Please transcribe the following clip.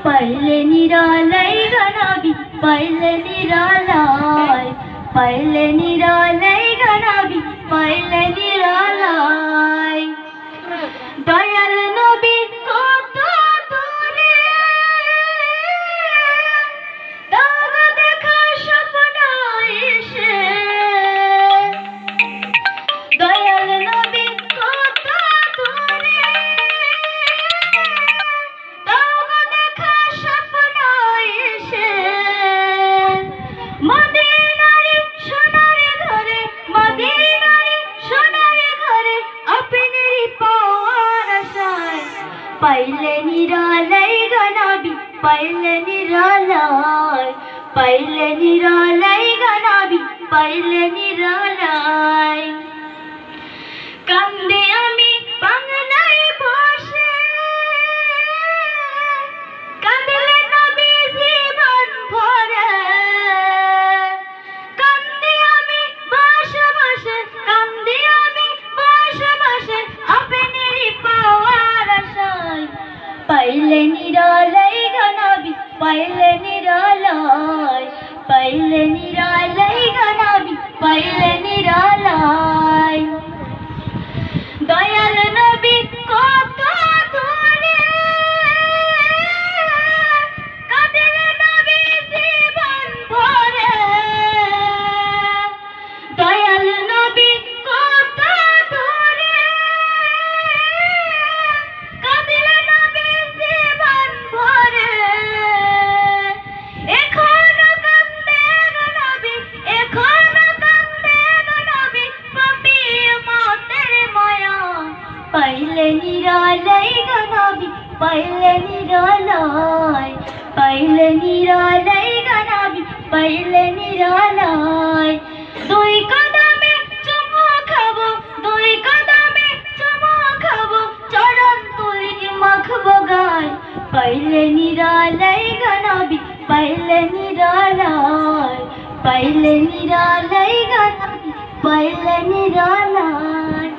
পাইলে নিরালাই গানাবি পাইলে নিরালাই পাইলে নিরালাই গানাবি পাইলে নিরালাই দয়াল নবী কত দূরে দাগ দেখা স্বপ্ন এসে দয়াল নবী কত দূরে দাগ দেখা স্বপ্ন এসে মদিনার সোনার ঘরে মদিনার সোনার ঘরে আপনারই পাওয়ার আশায় পাইলে নিরালাই গানাবি পাইলে নিরালাই পাইলে নিরালাই গানাবি পাইলে নিরালাই কান্দে আমি বাংলায় বসে কাঁদলে নবী জীবন ভরে কান্দে আমি বসে বসে কান্দে আমি বসে বসে আপনারই পাওয়ার আশায় পাইলে নিরালাই গানাবি পাইলে নিরালাই পাইলে নিরালাই গানাবি পাইলে নিরালাই দয়াল নবী কত দূরে কাঁদিলে নবী জীবন ভরে দয়াল নবী কত দূরে কাঁদিলে নবী জীবন ভরে এখনো কান্দে নবী এখনো কান্দে নবী পাপী মতের মায়া পাইলে নিরালাই গানাবি পাইলে নিরালাই পাইলে নিরালাই গানাবি পাইলে নিরালাই দুই কদমে চুমু খাবো দুই কদমে চুমু খাবো চরণ তুলি মাখবো গায় পাইলে নিরালাই গানাবি পাইলে নিরালাই পাইলে নিরালাই গানাবি পাইলে নিরালাই।